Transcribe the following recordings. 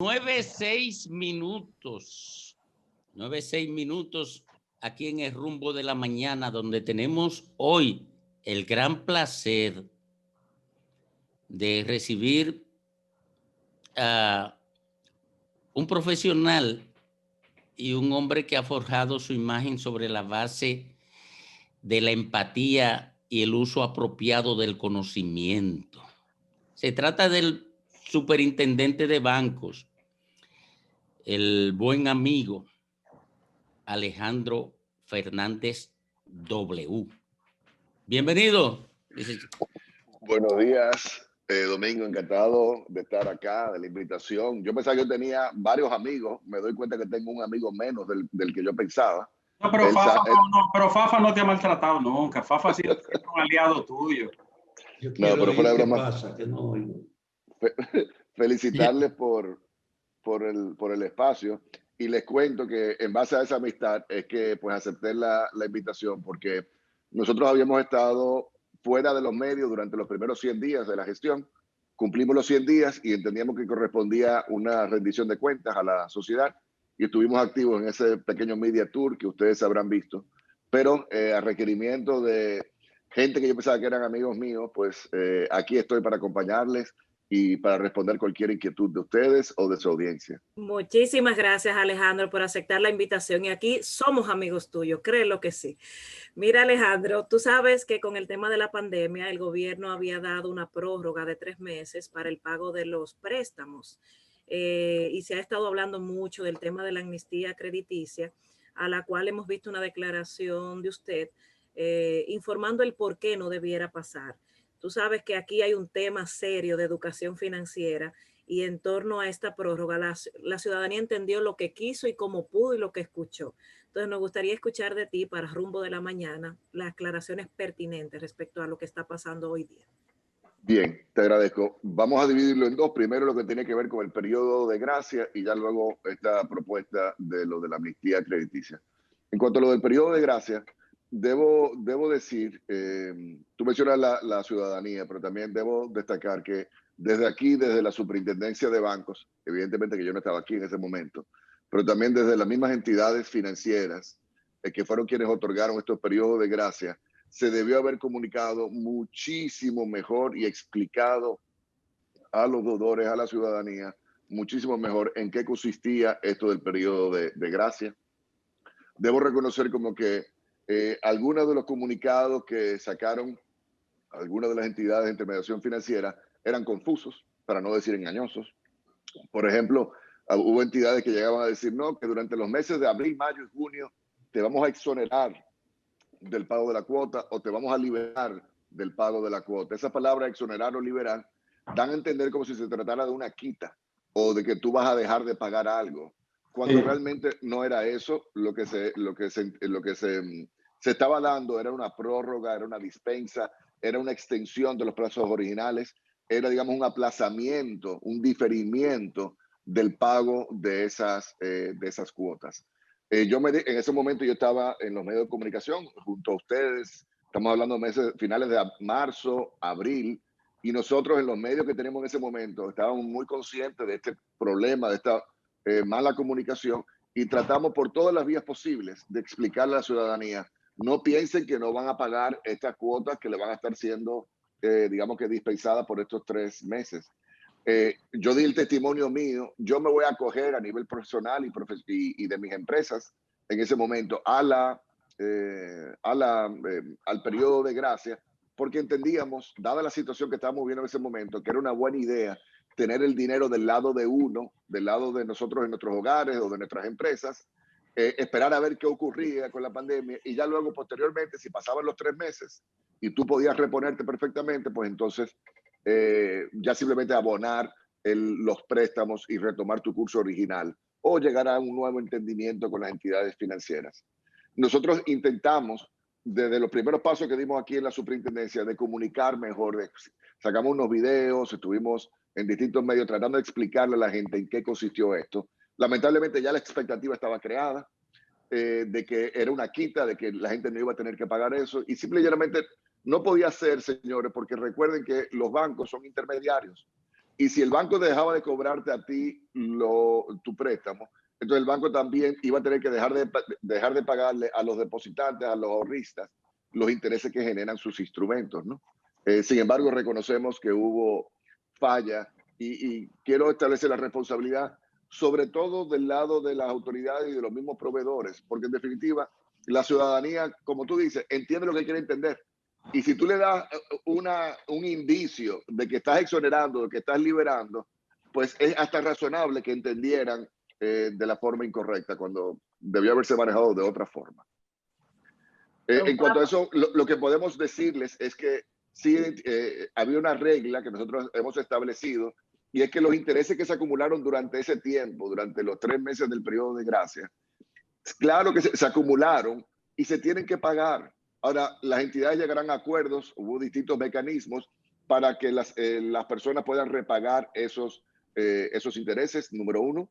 9:06. 9:06 aquí en el rumbo de la mañana, donde tenemos hoy el gran placer de recibir a un profesional y un hombre que ha forjado su imagen sobre la base de la empatía y el uso apropiado del conocimiento. Se trata del superintendente de bancos, el buen amigo Alejandro Fernández W. Bienvenido. Buenos días, Domingo, encantado de estar acá, de la invitación. Yo pensaba que yo tenía varios amigos, me doy cuenta que tengo un amigo menos del que yo pensaba. No, pero Fafa no te ha maltratado nunca. Fafa ha sido siempre un aliado tuyo. Yo quiero no, pero fuera de broma, pasa? Que no oigo. Felicitarles por el espacio, y les cuento que en base a esa amistad es que pues acepté la invitación, porque nosotros habíamos estado fuera de los medios durante los primeros 100 días de la gestión. Cumplimos los 100 días y entendíamos que correspondía una rendición de cuentas a la sociedad, y estuvimos activos en ese pequeño media tour que ustedes habrán visto, pero a requerimiento de gente que yo pensaba que eran amigos míos, pues aquí estoy para acompañarles y para responder cualquier inquietud de ustedes o de su audiencia. Muchísimas gracias, Alejandro, por aceptar la invitación, y aquí somos amigos tuyos, créelo que sí. Mira, Alejandro, tú sabes que con el tema de la pandemia el gobierno había dado una prórroga de 3 meses para el pago de los préstamos, y se ha estado hablando mucho del tema de la amnistía crediticia, a la cual hemos visto una declaración de usted informando el por qué no debiera pasar. Tú sabes que aquí hay un tema serio de educación financiera, y en torno a esta prórroga la ciudadanía entendió lo que quiso y cómo pudo y lo que escuchó. Entonces nos gustaría escuchar de ti, para rumbo de la mañana, las aclaraciones pertinentes respecto a lo que está pasando hoy día. Bien, te agradezco. Vamos a dividirlo en dos. Primero lo que tiene que ver con el periodo de gracia, y ya luego esta propuesta de lo de la amnistía crediticia. En cuanto a lo del periodo de gracia, debo decir, tú mencionas la ciudadanía, pero también debo destacar que desde aquí, desde la superintendencia de bancos, evidentemente que yo no estaba aquí en ese momento, pero también desde las mismas entidades financieras que fueron quienes otorgaron estos periodos de gracia, se debió haber comunicado muchísimo mejor y explicado a los deudores, a la ciudadanía, muchísimo mejor en qué consistía esto del periodo de gracia. Debo reconocer como que algunos de los comunicados que sacaron algunas de las entidades de intermediación financiera eran confusos, para no decir engañosos. Por ejemplo, hubo entidades que llegaban a decir, no, que durante los meses de abril, mayo y junio te vamos a exonerar del pago de la cuota, o te vamos a liberar del pago de la cuota. Esa palabra exonerar o liberar dan a entender como si se tratara de una quita, o de que tú vas a dejar de pagar algo, cuando realmente no era eso. Lo que se estaba dando era una prórroga, era una dispensa, era una extensión de los plazos originales, era, digamos, un aplazamiento, un diferimiento del pago de esas cuotas. En ese momento yo estaba en los medios de comunicación junto a ustedes. Estamos hablando de meses finales de marzo, abril, y nosotros en los medios que tenemos en ese momento estábamos muy conscientes de este problema, de esta mala comunicación, y tratamos por todas las vías posibles de explicarle a la ciudadanía: no piensen que no van a pagar estas cuotas que le van a estar siendo, digamos que dispensadas por estos 3 meses. Yo di el testimonio mío. Yo me voy a acoger a nivel profesional y de mis empresas en ese momento al periodo de gracia, porque entendíamos, dada la situación que estábamos viendo en ese momento, que era una buena idea tener el dinero del lado de uno, del lado de nosotros en nuestros hogares o de nuestras empresas, esperar a ver qué ocurría con la pandemia, y ya luego, posteriormente, si pasaban los 3 meses y tú podías reponerte perfectamente, pues entonces ya simplemente abonar los préstamos y retomar tu curso original, o llegar a un nuevo entendimiento con las entidades financieras. Nosotros intentamos, desde los primeros pasos que dimos aquí en la superintendencia, de comunicar mejor. Sacamos unos videos, estuvimos en distintos medios tratando de explicarle a la gente en qué consistió esto. Lamentablemente ya la expectativa estaba creada, de que era una quita, de que la gente no iba a tener que pagar eso, y simplemente no podía ser, señores, porque recuerden que los bancos son intermediarios. Y si el banco dejaba de cobrarte a ti tu préstamo, entonces el banco también iba a tener que dejar de pagarle a los depositantes, a los ahorristas, los intereses que generan sus instrumentos, ¿no? Sin embargo, reconocemos que hubo falla y quiero establecer la responsabilidad, sobre todo del lado de las autoridades y de los mismos proveedores, porque en definitiva, la ciudadanía, como tú dices, entiende lo que quiere entender. Y si tú le das un indicio de que estás exonerando, de que estás liberando, pues es hasta razonable que entendieran de la forma incorrecta, cuando debió haberse manejado de otra forma. En cuanto a eso, lo que podemos decirles es que sí había una regla que nosotros hemos establecido, y es que los intereses que se acumularon durante ese tiempo, durante los 3 meses del periodo de gracia, claro que se acumularon y se tienen que pagar. Ahora, las entidades llegarán a acuerdos, hubo distintos mecanismos para que las personas puedan repagar esos intereses, número uno.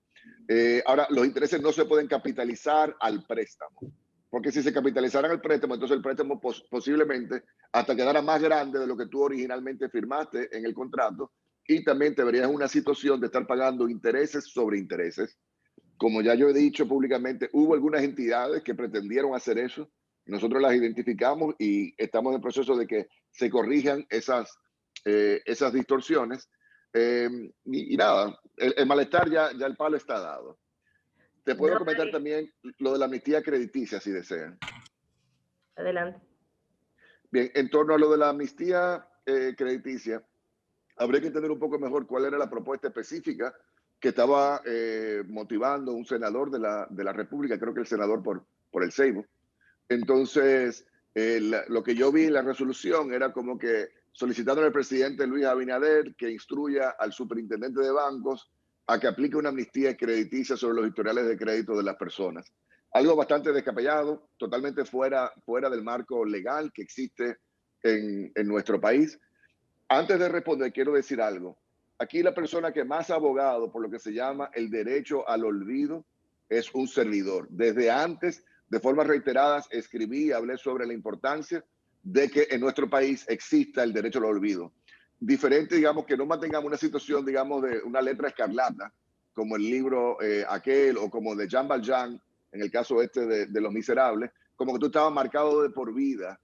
Ahora, los intereses no se pueden capitalizar al préstamo, porque si se capitalizaran al préstamo, entonces el préstamo posiblemente hasta quedara más grande de lo que tú originalmente firmaste en el contrato, y también te verías en una situación de estar pagando intereses sobre intereses. Como ya yo he dicho públicamente, hubo algunas entidades que pretendieron hacer eso. Nosotros las identificamos y estamos en proceso de que se corrijan esas distorsiones. Y nada, el malestar ya el palo está dado. Te puedo comentar también lo de la amnistía crediticia, si desean. Adelante. Bien, en torno a lo de la amnistía crediticia, habría que entender un poco mejor cuál era la propuesta específica que estaba motivando un senador de la República, creo que el senador por el Seibo. Entonces, lo que yo vi en la resolución era como que solicitando al presidente Luis Abinader que instruya al superintendente de bancos a que aplique una amnistía crediticia sobre los historiales de crédito de las personas. Algo bastante descabellado, totalmente fuera del marco legal que existe en nuestro país. Antes de responder, quiero decir algo. Aquí la persona que más ha abogado por lo que se llama el derecho al olvido es un servidor. Desde antes, de forma reiteradas, escribí y hablé sobre la importancia de que en nuestro país exista el derecho al olvido. Diferente, digamos, que no mantengamos una situación, digamos, de una letra escarlata, como el libro aquel, o como de Jean Valjean, en el caso de Los Miserables, como que tú estabas marcado de por vida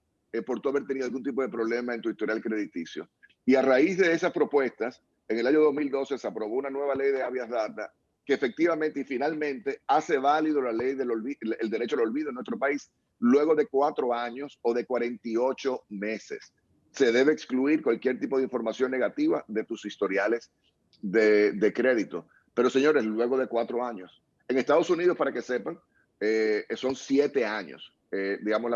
por tú haber tenido algún tipo de problema en tu historial crediticio. Y a raíz de esas propuestas, en el año 2012 se aprobó una nueva ley de habeas data que efectivamente y finalmente hace válido la ley el derecho al olvido en nuestro país luego de 4 años o de 48 meses. Se debe excluir cualquier tipo de información negativa de tus historiales de crédito. Pero señores, luego de 4 años. En Estados Unidos, para que sepan, son 7 años, digamos,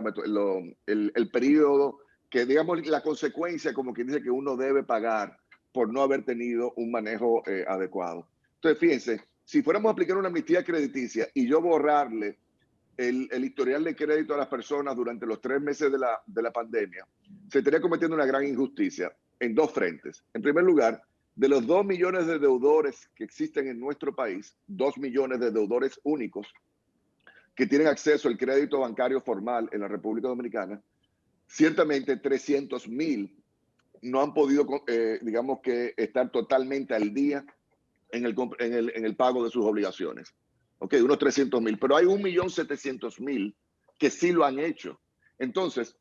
el periodo que, digamos, la consecuencia, como quien dice, que uno debe pagar por no haber tenido un manejo adecuado. Entonces, fíjense, si fuéramos a aplicar una amnistía crediticia y yo borrarle el historial de crédito a las personas durante los 3 meses de la pandemia, se estaría cometiendo una gran injusticia en 2 frentes. En primer lugar, de los 2 millones de deudores que existen en nuestro país, 2 millones de deudores únicos que tienen acceso al crédito bancario formal en la República Dominicana, ciertamente 300,000 no han podido, digamos, que estar totalmente al día en el pago de sus obligaciones. Ok, unos 300,000, pero hay 1.700.000 que sí lo han hecho. Entonces,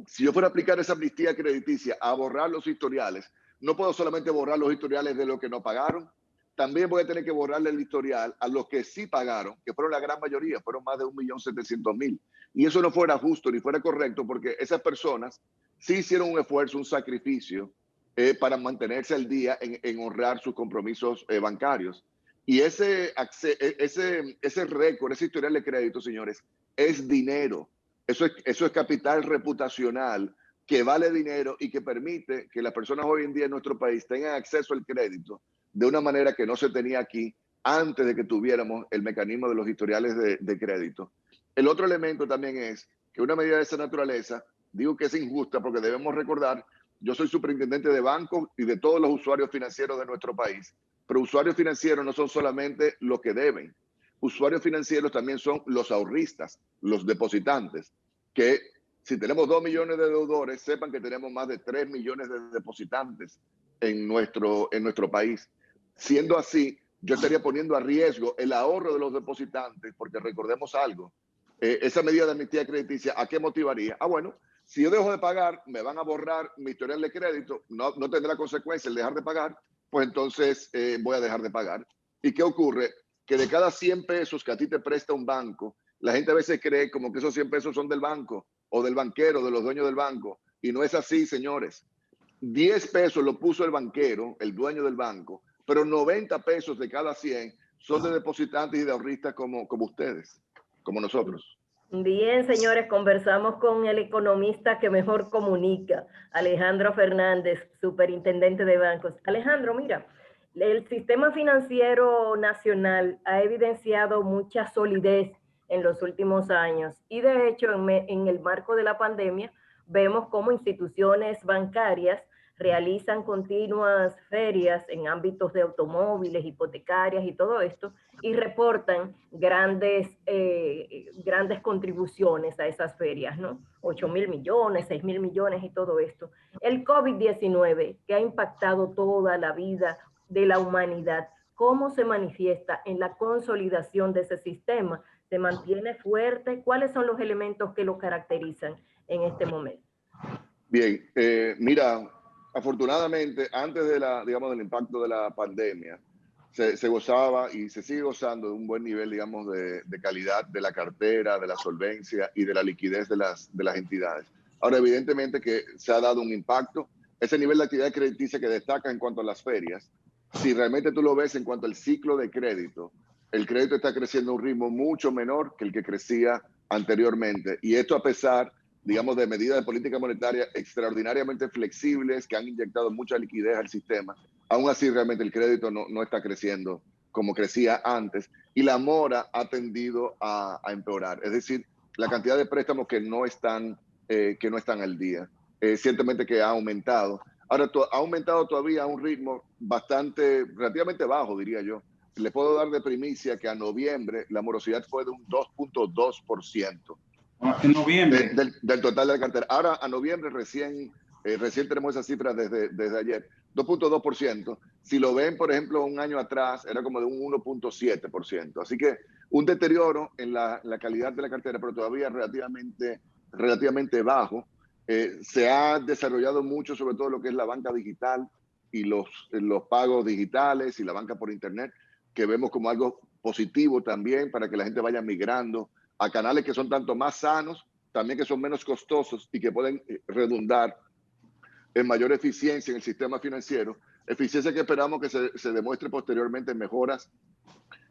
si yo fuera a aplicar esa amnistía crediticia a borrar los historiales, no puedo solamente borrar los historiales de los que no pagaron, también voy a tener que borrarle el historial a los que sí pagaron, que fueron la gran mayoría, fueron más de 1.700.000. Y eso no fuera justo ni fuera correcto, porque esas personas sí hicieron un esfuerzo, un sacrificio para mantenerse al día en honrar sus compromisos bancarios. Y ese récord, ese historial de crédito, señores, es dinero. Eso es capital reputacional que vale dinero y que permite que las personas hoy en día en nuestro país tengan acceso al crédito de una manera que no se tenía aquí antes de que tuviéramos el mecanismo de los historiales de crédito. El otro elemento también es que una medida de esa naturaleza, digo que es injusta porque debemos recordar, yo soy superintendente de bancos y de todos los usuarios financieros de nuestro país, pero usuarios financieros no son solamente los que deben. Usuarios financieros también son los ahorristas, los depositantes, que si tenemos 2 millones de deudores, sepan que tenemos más de 3 millones de depositantes en nuestro país. Siendo así, yo estaría poniendo a riesgo el ahorro de los depositantes, porque recordemos algo, esa medida de amnistía crediticia, ¿a qué motivaría? Ah, bueno, si yo dejo de pagar, me van a borrar mi historial de crédito, no tendrá consecuencia el dejar de pagar, pues entonces voy a dejar de pagar. ¿Y qué ocurre? Que de cada 100 pesos que a ti te presta un banco, la gente a veces cree como que esos 100 pesos son del banco o del banquero, de los dueños del banco. Y no es así, señores. 10 pesos lo puso el banquero, el dueño del banco, pero 90 pesos de cada 100 son de depositantes y de ahorristas como ustedes, como nosotros. Bien, señores, conversamos con el economista que mejor comunica, Alejandro Fernández, superintendente de bancos. Alejandro, mira, el sistema financiero nacional ha evidenciado mucha solidez en los últimos años y de hecho en el marco de la pandemia vemos cómo instituciones bancarias realizan continuas ferias en ámbitos de automóviles, hipotecarias y todo esto, y reportan grandes contribuciones a esas ferias, ¿no? 8.000 millones, 6.000 millones y todo esto. El COVID-19, que ha impactado toda la vida de la humanidad, ¿cómo se manifiesta en la consolidación de ese sistema? ¿Se mantiene fuerte? ¿Cuáles son los elementos que lo caracterizan en este momento? Bien, mira, afortunadamente, antes de del impacto de la pandemia, se gozaba y se sigue gozando de un buen nivel, digamos, de calidad de la cartera, de la solvencia y de la liquidez de las entidades. Ahora, evidentemente que se ha dado un impacto. Ese nivel de actividad crediticia que destaca en cuanto a las ferias, si realmente tú lo ves en cuanto al ciclo de crédito, el crédito está creciendo a un ritmo mucho menor que el que crecía anteriormente. Y esto a pesar, digamos, de medidas de política monetaria extraordinariamente flexibles que han inyectado mucha liquidez al sistema. Aún así, realmente el crédito no está creciendo como crecía antes y la mora ha tendido a empeorar. Es decir, la cantidad de préstamos que no están al día. Ciertamente que ha aumentado. Ahora, ha aumentado todavía a un ritmo relativamente bajo, diría yo. Le puedo dar de primicia que a noviembre la morosidad fue de un 2.2%. En noviembre. Del total de la cartera. Ahora, a noviembre recién tenemos esa cifra desde ayer, 2.2%. Si lo ven, por ejemplo, un año atrás, era como de un 1.7%. Así que un deterioro en la calidad de la cartera, pero todavía relativamente bajo. Se ha desarrollado mucho, sobre todo lo que es la banca digital y los pagos digitales y la banca por Internet, que vemos como algo positivo también para que la gente vaya migrando a canales que son tanto más sanos, también que son menos costosos y que pueden redundar en mayor eficiencia en el sistema financiero, eficiencia que esperamos que se demuestre posteriormente en mejoras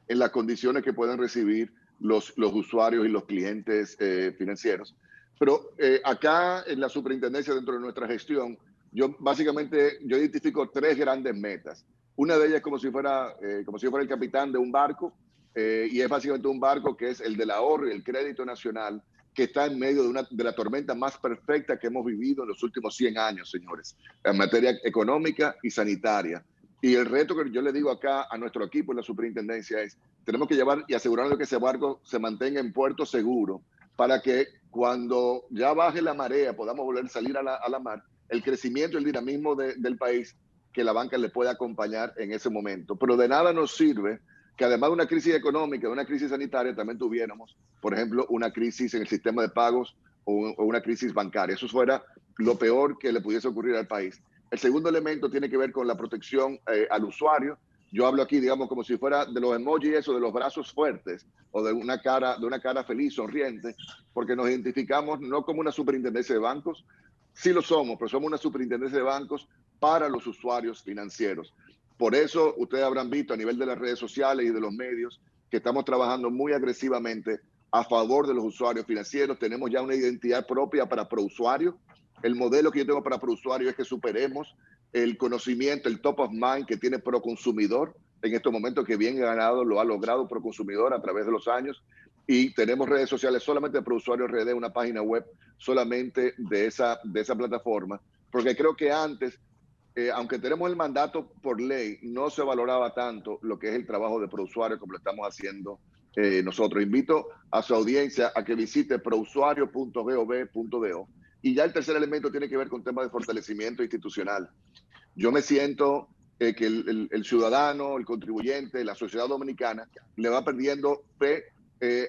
en las condiciones que pueden recibir los usuarios y los clientes financieros. Pero acá en la superintendencia, dentro de nuestra gestión, yo identifico 3 grandes metas. Una de ellas es como si fuera el capitán de un barco, y es básicamente un barco que es el del ahorro y el crédito nacional, que está en medio de la tormenta más perfecta que hemos vivido en los últimos 100 años, señores, en materia económica y sanitaria. Y el reto que yo le digo acá a nuestro equipo en la superintendencia es, tenemos que llevar y asegurarnos que ese barco se mantenga en puerto seguro para que cuando ya baje la marea podamos volver a salir a la mar, el crecimiento y el dinamismo del país, que la banca le pueda acompañar en ese momento. Pero de nada nos sirve que además de una crisis económica, de una crisis sanitaria, también tuviéramos, por ejemplo, una crisis en el sistema de pagos o una crisis bancaria. Eso fuera lo peor que le pudiese ocurrir al país. El segundo elemento tiene que ver con la protección al usuario. Yo hablo aquí, digamos, como si fuera de los emojis, de los brazos fuertes o de una cara feliz, sonriente, porque nos identificamos no como una superintendencia de bancos, sí lo somos, pero somos una superintendencia de bancos para los usuarios financieros. Por eso ustedes habrán visto a nivel de las redes sociales y de los medios que estamos trabajando muy agresivamente a favor de los usuarios financieros. Tenemos ya una identidad propia para ProUsuario. El modelo que yo tengo para ProUsuario es que superemos el conocimiento, el top of mind que tiene ProConsumidor en estos momentos, que bien ganado lo ha logrado ProConsumidor a través de los años. Y tenemos redes sociales solamente de ProUsuario RD, una página web solamente de esa plataforma, porque creo que antes, aunque tenemos el mandato por ley, no se valoraba tanto lo que es el trabajo de ProUsuario como lo estamos haciendo nosotros. Invito a su audiencia a que visite prousuario.gov.do. Y ya el tercer elemento tiene que ver con temas de fortalecimiento institucional. Yo me siento que el ciudadano, el contribuyente, la sociedad dominicana le va perdiendo fe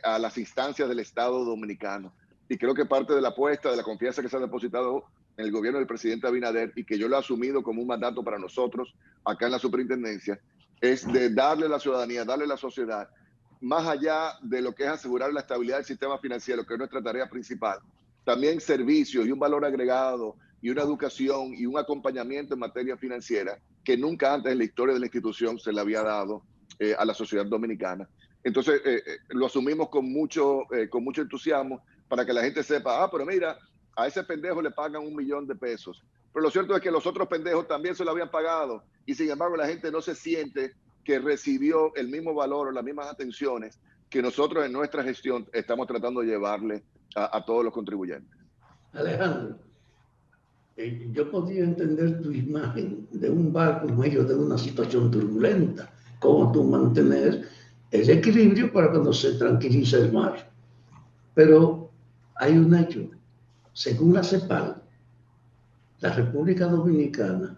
a las instancias del Estado dominicano. Y creo que parte de la apuesta, de la confianza que se ha depositado en el gobierno del presidente Abinader, y que yo lo he asumido como un mandato para nosotros acá en la superintendencia, es de darle a la ciudadanía, darle a la sociedad, más allá de lo que es asegurar la estabilidad del sistema financiero, que es nuestra tarea principal, también servicios y un valor agregado y una educación y un acompañamiento en materia financiera que nunca antes en la historia de la institución se le había dado a la sociedad dominicana. Entonces, lo asumimos con mucho entusiasmo para que la gente sepa, pero mira, a ese pendejo le pagan $1 millón de pesos. Pero lo cierto es que los otros pendejos también se lo habían pagado y sin embargo la gente no se siente que recibió el mismo valor o las mismas atenciones que nosotros en nuestra gestión estamos tratando de llevarle a todos los contribuyentes. Alejandro, yo podría entender tu imagen de un barco en medio de una situación turbulenta, cómo tú mantener el equilibrio para cuando se tranquiliza el mar. Pero hay un hecho. Según la CEPAL, la República Dominicana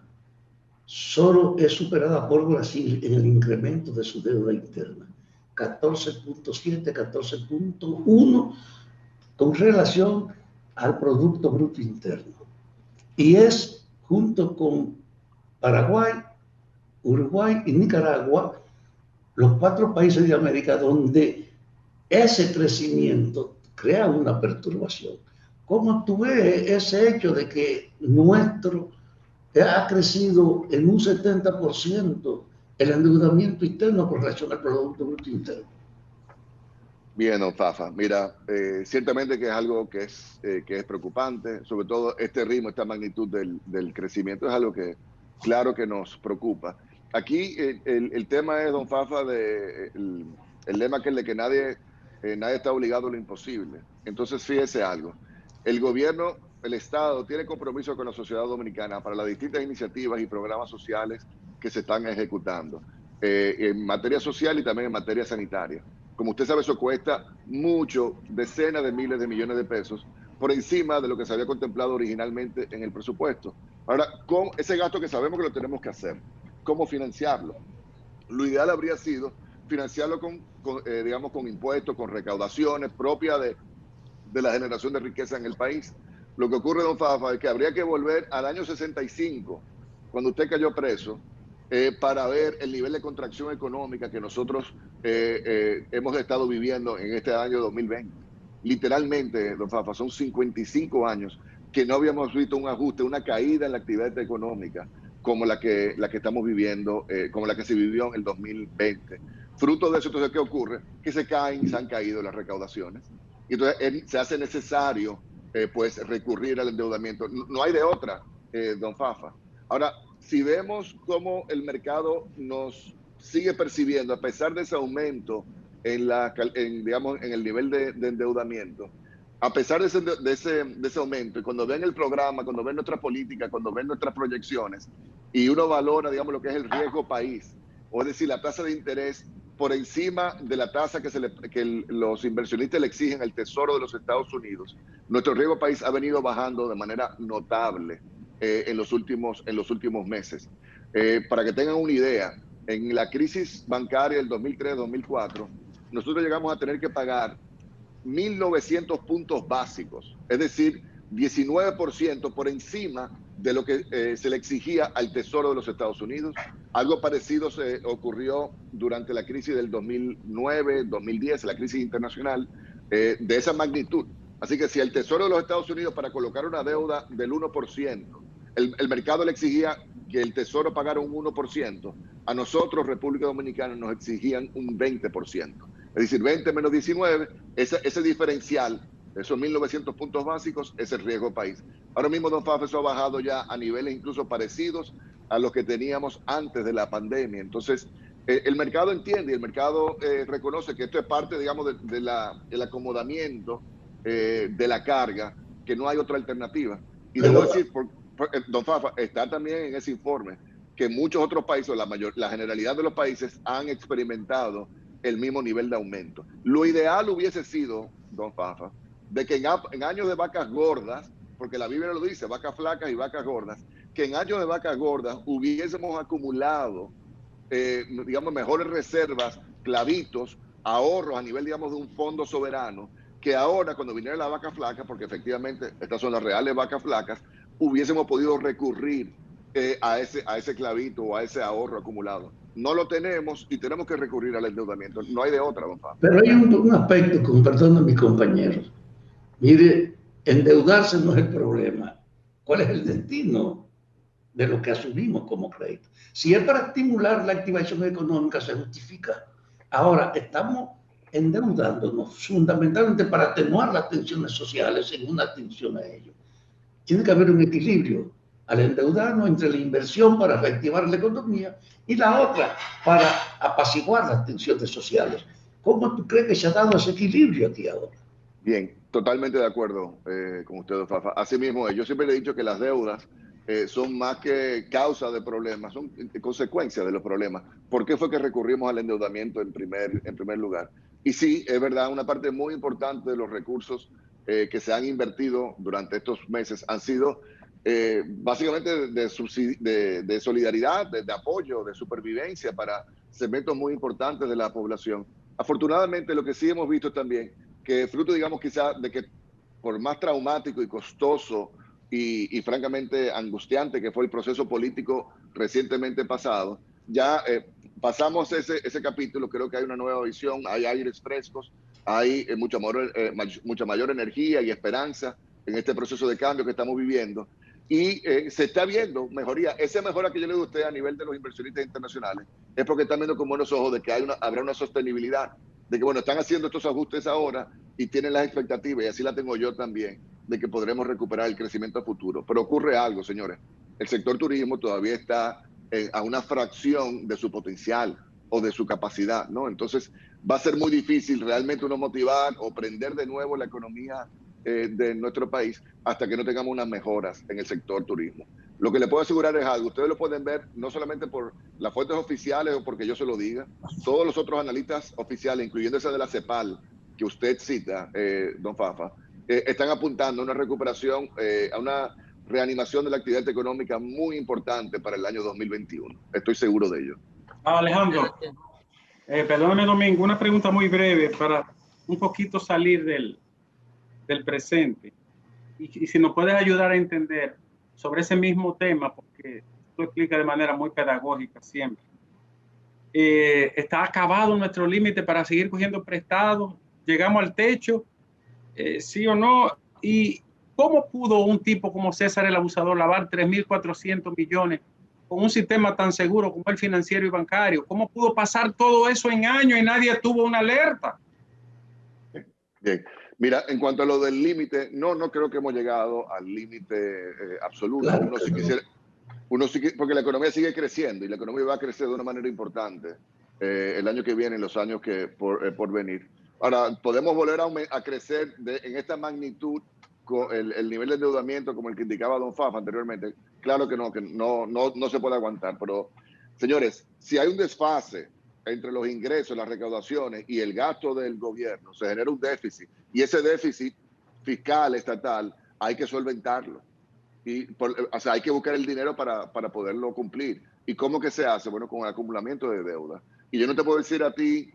solo es superada por Brasil en el incremento de su deuda interna, 14.7, 14.1 con relación al Producto Bruto Interno. Y es, junto con Paraguay, Uruguay y Nicaragua, los 4 países de América donde ese crecimiento crea una perturbación. ¿Cómo tú ves ese hecho de que nuestro ha crecido en un 70% el endeudamiento interno con relación al Producto Bruto Interno? Bien, don Fafa. Mira, ciertamente que es algo que es preocupante, sobre todo este ritmo, esta magnitud del crecimiento es algo que claro que nos preocupa. Aquí el tema es, don Fafa, el lema que es de que nadie está obligado a lo imposible. Entonces, fíjese algo. El gobierno, el Estado, tiene compromiso con la sociedad dominicana para las distintas iniciativas y programas sociales que se están ejecutando en materia social y también en materia sanitaria. Como usted sabe, eso cuesta mucho, decenas de miles de millones de pesos, por encima de lo que se había contemplado originalmente en el presupuesto. Ahora, con ese gasto que sabemos que lo tenemos que hacer, ¿cómo financiarlo? Lo ideal habría sido financiarlo digamos, con impuestos, con recaudaciones propias de la generación de riqueza en el país. Lo que ocurre, don Fafa, es que habría que volver al año 65, cuando usted cayó preso, para ver el nivel de contracción económica que nosotros hemos estado viviendo en este año 2020. Literalmente, don Fafa, son 55 años que no habíamos visto un ajuste, una caída en la actividad económica como la que estamos viviendo, como la que se vivió en el 2020. Fruto de eso, entonces, ¿qué ocurre? Que se han caído las recaudaciones. Y entonces se hace necesario pues recurrir al endeudamiento. No hay de otra, don Fafa. Ahora, si vemos cómo el mercado nos sigue percibiendo, a pesar de ese aumento digamos, en el nivel de endeudamiento, a pesar de ese aumento, y cuando ven el programa, cuando ven nuestra política, cuando ven nuestras proyecciones, y uno valora, digamos, lo que es el riesgo país, o es decir, la tasa de interés por encima de la tasa que los inversionistas le exigen al Tesoro de los Estados Unidos, nuestro riesgo país ha venido bajando de manera notable en los últimos meses. Para que tengan una idea, en la crisis bancaria del 2003-2004, nosotros llegamos a tener que pagar 1.900 puntos básicos, es decir, 19% por encima de lo que se le exigía al Tesoro de los Estados Unidos. Algo parecido se ocurrió durante la crisis del 2009-2010, la crisis internacional, de esa magnitud. Así que si el Tesoro de los Estados Unidos, para colocar una deuda del 1%, el mercado le exigía que el Tesoro pagara un 1%, a nosotros, República Dominicana, nos exigían un 20%. Es decir, 20 menos 19, ese diferencial, esos 1.900 puntos básicos, es el riesgo país. Ahora mismo, don Fafa, eso ha bajado ya a niveles incluso parecidos a los que teníamos antes de la pandemia. Entonces, el mercado entiende y el mercado reconoce que esto es parte, digamos, del acomodamiento de la carga, que no hay otra alternativa. Y debo decir, don Fafa, está también en ese informe que muchos otros países, la generalidad de los países, han experimentado el mismo nivel de aumento. Lo ideal hubiese sido, don Fafa, de que en años de vacas gordas, porque la Biblia lo dice, vacas flacas y vacas gordas, que en años de vacas gordas hubiésemos acumulado, digamos, mejores reservas, clavitos, ahorros a nivel, digamos, de un fondo soberano, que ahora cuando viniera la vaca flaca, porque efectivamente estas son las reales vacas flacas, hubiésemos podido recurrir a ese clavito o a ese ahorro acumulado. No lo tenemos y tenemos que recurrir al endeudamiento. No hay de otra, don Pablo. Pero hay un aspecto, con perdón de mis compañeros. Mire, endeudarse no es el problema. ¿Cuál es el destino de lo que asumimos como crédito? Si es para estimular la activación económica, se justifica. Ahora, estamos endeudándonos fundamentalmente para atenuar las tensiones sociales en una atención a ello. Tiene que haber un equilibrio al endeudarnos entre la inversión para reactivar la economía y la otra para apaciguar las tensiones sociales. ¿Cómo tú crees que se ha dado ese equilibrio aquí ahora? Bien, totalmente de acuerdo con usted, don Fafa. Así mismo, yo siempre le he dicho que las deudas son más que causa de problemas, son consecuencia de los problemas. ¿Por qué fue que recurrimos al endeudamiento en primer lugar? Y sí, es verdad, una parte muy importante de los recursos que se han invertido durante estos meses han sido básicamente de solidaridad, de apoyo, de supervivencia para segmentos muy importantes de la población. Afortunadamente, lo que sí hemos visto también, que fruto, digamos, quizás de que por más traumático y costoso y francamente angustiante que fue el proceso político recientemente pasado, ya pasamos ese capítulo. Creo que hay una nueva visión, hay aires frescos, hay mucha mayor energía y esperanza en este proceso de cambio que estamos viviendo. Y se está viendo mejoría. Esa mejora que yo le doy a usted a nivel de los inversionistas internacionales es porque están viendo con buenos ojos de que habrá una sostenibilidad, de que, bueno, están haciendo estos ajustes ahora y tienen las expectativas, y así la tengo yo también, de que podremos recuperar el crecimiento a futuro. Pero ocurre algo, señores. El sector turismo todavía está a una fracción de su potencial o de su capacidad, ¿no? Entonces va a ser muy difícil realmente uno motivar o prender de nuevo la economía de nuestro país hasta que no tengamos unas mejoras en el sector turismo. Lo que le puedo asegurar es algo, ustedes lo pueden ver no solamente por las fuentes oficiales o porque yo se lo diga, todos los otros analistas oficiales, incluyendo esa de la CEPAL que usted cita, don Fafa, están apuntando a una recuperación, a una reanimación de la actividad económica muy importante para el año 2021. Estoy seguro de ello. Alejandro, perdóname, Domingo, una pregunta muy breve para un poquito salir del presente. Y si nos puedes ayudar a entender sobre ese mismo tema, porque tú explicas de manera muy pedagógica siempre. ¿Está acabado nuestro límite para seguir cogiendo prestados? ¿Llegamos al techo? ¿Sí o no? ¿Y cómo pudo un tipo como César el Abusador lavar 3.400 millones con un sistema tan seguro como el financiero y bancario? ¿Cómo pudo pasar todo eso en años y nadie tuvo una alerta? Bien. Mira, en cuanto a lo del límite, no creo que hemos llegado al límite absoluto. Claro, Porque la economía sigue creciendo y la economía va a crecer de una manera importante el año que viene y los años que por venir. Ahora, ¿podemos volver a crecer en esta magnitud con el nivel de endeudamiento como el que indicaba don Fafa anteriormente? Claro que no se puede aguantar. Pero, señores, si hay un desfase entre los ingresos, las recaudaciones y el gasto del gobierno, se genera un déficit. Y ese déficit fiscal, estatal, hay que solventarlo. O sea, hay que buscar el dinero para poderlo cumplir. ¿Y cómo que se hace? Bueno, con el acumulamiento de deuda. Y yo no te puedo decir a ti,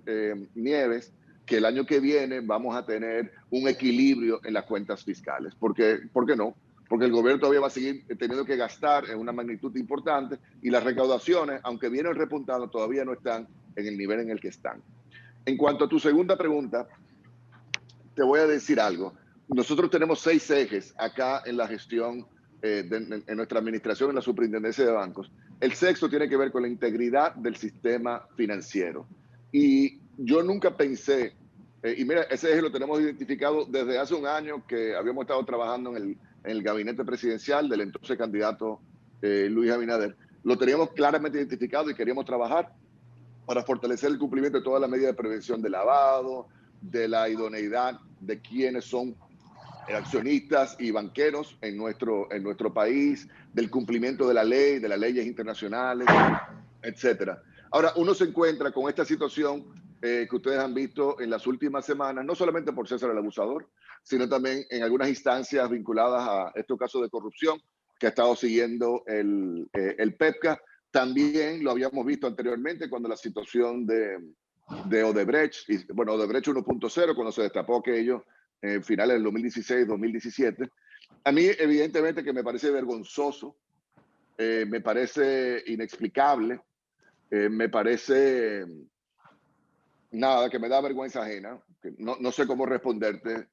Nieves, que el año que viene vamos a tener un equilibrio en las cuentas fiscales. ¿Por qué no? Porque el gobierno todavía va a seguir teniendo que gastar en una magnitud importante y las recaudaciones, aunque vienen repuntando, todavía no están en el nivel en el que están. En cuanto a tu segunda pregunta, te voy a decir algo. Nosotros tenemos 6 ejes acá en la gestión, en nuestra administración, en la superintendencia de bancos. El sexto tiene que ver con la integridad del sistema financiero. Y yo nunca pensé, y mira, ese eje lo tenemos identificado desde hace un año que habíamos estado trabajando en el gabinete presidencial del entonces candidato Luis Abinader. Lo teníamos claramente identificado y queríamos trabajar para fortalecer el cumplimiento de todas las medidas de prevención de lavado, de la idoneidad de quienes son accionistas y banqueros en nuestro país, del cumplimiento de la ley, de las leyes internacionales, etcétera. Ahora, uno se encuentra con esta situación que ustedes han visto en las últimas semanas, no solamente por César el Abusador, sino también en algunas instancias vinculadas a estos casos de corrupción que ha estado siguiendo el PEPCA. También lo habíamos visto anteriormente cuando la situación de Odebrecht, y, bueno, Odebrecht 1.0, cuando se destapó aquello en finales del 2016-2017. A mí, evidentemente, que me parece vergonzoso, me parece inexplicable, me parece nada, que me da vergüenza ajena, que no sé cómo responderte,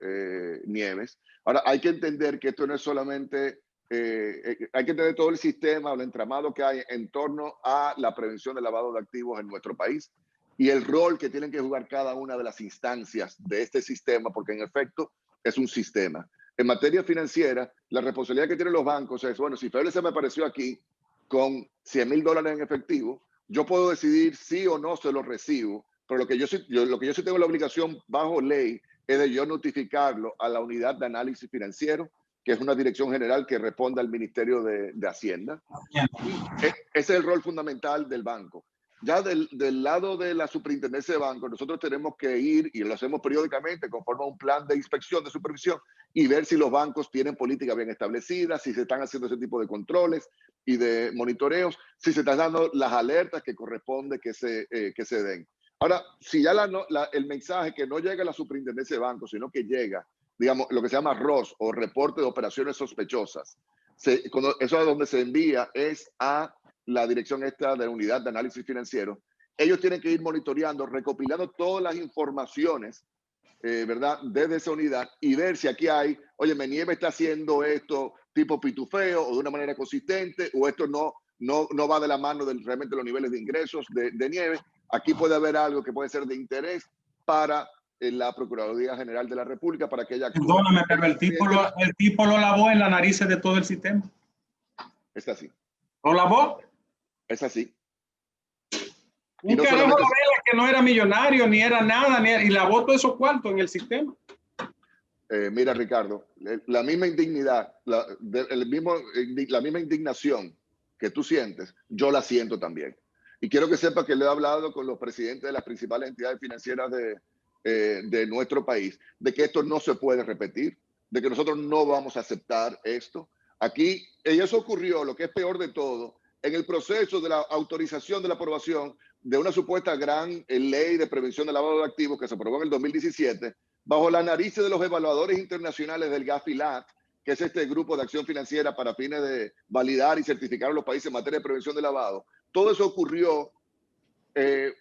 Nieves. Ahora, hay que entender que esto no es solamente, hay que entender todo el sistema, el entramado que hay en torno a la prevención del lavado de activos en nuestro país y el rol que tienen que jugar cada una de las instancias de este sistema, porque en efecto es un sistema. En materia financiera, la responsabilidad que tienen los bancos es, bueno, si Fede se me apareció aquí con $100,000 en efectivo, yo puedo decidir sí o no se lo recibo, pero lo que yo sí tengo la obligación bajo ley es de yo notificarlo a la unidad de análisis financiero, que es una dirección general que responde al Ministerio de Hacienda. Ese es el rol fundamental del banco. Ya del lado de la superintendencia de bancos, nosotros tenemos que ir, y lo hacemos periódicamente, conforme a un plan de inspección, de supervisión, y ver si los bancos tienen políticas bien establecidas, si se están haciendo ese tipo de controles y de monitoreos, si se están dando las alertas que corresponde que se den. Ahora, si ya el mensaje que no llega a la superintendencia de bancos, sino que llega, digamos, lo que se llama ROS o reporte de operaciones sospechosas, eso es donde se envía es a la dirección esta de la unidad de análisis financiero. Ellos tienen que ir monitoreando, recopilando todas las informaciones, ¿verdad? Desde esa unidad y ver si aquí hay, oye, Nieve está haciendo esto tipo pitufeo o de una manera consistente, o esto no va de la mano realmente los niveles de ingresos de Nieve. Aquí puede haber algo que puede ser de interés para la Procuraduría General de la República para que ella actúe. Perdóname, pero el tipo lo lavó en la nariz de todo el sistema. Es así. ¿Lo lavó? Es así. Un no carajo solamente... que no era millonario, ni era nada, y lavó todos esos cuartos en el sistema. Mira, Ricardo, la misma indignidad, la misma indignación que tú sientes, yo la siento también. Y quiero que sepa que le he hablado con los presidentes de las principales entidades financieras de nuestro país, de que esto no se puede repetir, de que nosotros no vamos a aceptar esto. Aquí, y eso ocurrió, lo que es peor de todo, en el proceso de la autorización de la aprobación de una supuesta gran ley de prevención del lavado de activos que se aprobó en el 2017, bajo la nariz de los evaluadores internacionales del GAFILAT, que es este grupo de acción financiera para fines de validar y certificar a los países en materia de prevención de lavado. Todo eso ocurrió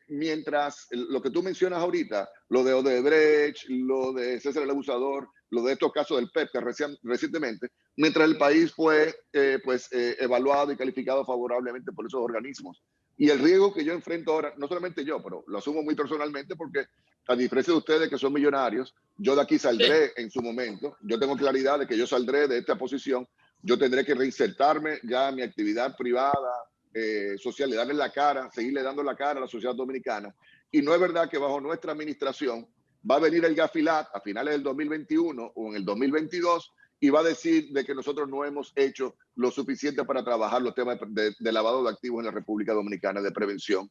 mientras lo que tú mencionas ahorita, lo de Odebrecht, lo de César el Abusador, lo de estos casos del PEPCA recientemente, mientras el país fue evaluado y calificado favorablemente por esos organismos. Y el riesgo que yo enfrento ahora, no solamente yo, pero lo asumo muy personalmente porque a diferencia de ustedes que son millonarios, yo de aquí saldré en su momento. Yo tengo claridad de que yo saldré de esta posición. Yo tendré que reinsertarme ya en mi actividad privada, social, y darle la cara, seguirle dando la cara a la sociedad dominicana. Y no es verdad que bajo nuestra administración va a venir el GAFILAT a finales del 2021 o en el 2022 y va a decir de que nosotros no hemos hecho lo suficiente para trabajar los temas de lavado de activos en la República Dominicana, de prevención.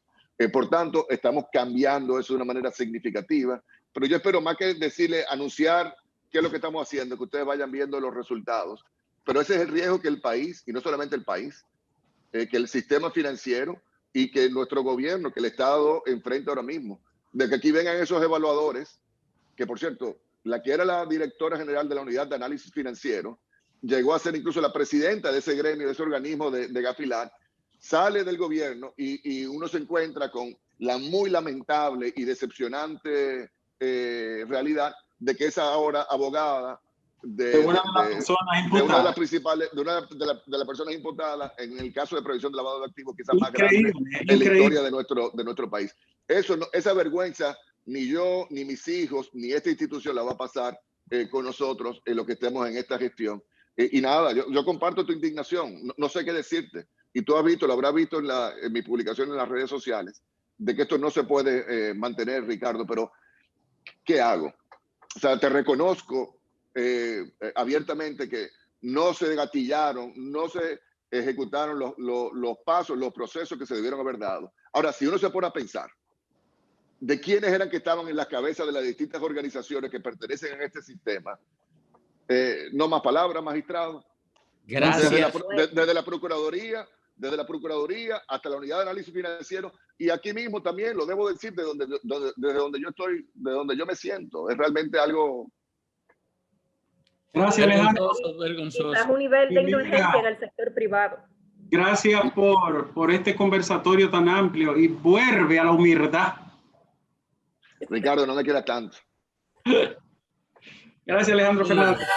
Por tanto, estamos cambiando eso de una manera significativa, pero yo espero más que decirle, anunciar qué es lo que estamos haciendo, que ustedes vayan viendo los resultados. Pero ese es el riesgo que el país, y no solamente el país, que el sistema financiero y que nuestro gobierno, que el Estado enfrenta ahora mismo, de que aquí vengan esos evaluadores, que por cierto, la que era la directora general de la unidad de análisis financiero, llegó a ser incluso la presidenta de ese gremio, de ese organismo de GAFILAT, sale del gobierno y uno se encuentra con la muy lamentable y decepcionante realidad de que esa ahora abogada de una de las principales, de las personas imputadas en el caso de prevención de lavado de activos, quizás más grande en la historia de nuestro país. Esa vergüenza ni yo, ni mis hijos, ni esta institución la va a pasar con nosotros en lo que estemos en esta gestión. Y nada, yo comparto tu indignación, no sé qué decirte. Y tú has visto, lo habrás visto en mi publicación en las redes sociales, de que esto no se puede mantener, Ricardo, pero ¿qué hago? O sea, te reconozco abiertamente que no se gatillaron, no se ejecutaron los pasos, los procesos que se debieron haber dado. Ahora, si uno se pone a pensar de quiénes eran que estaban en las cabezas de las distintas organizaciones que pertenecen a este sistema, no más palabras, magistrado. Gracias. Desde la Procuraduría hasta la Unidad de Análisis Financiero, y aquí mismo también, lo debo decir, desde donde yo estoy, de donde yo me siento. Es realmente algo... Gracias, Alejandro. Vergonzoso. Quizás un nivel de Y mira, indulgencia en el sector privado. Gracias por este conversatorio tan amplio y vuelve a la humildad. Ricardo, no me queda tanto. Gracias, Alejandro Fernández.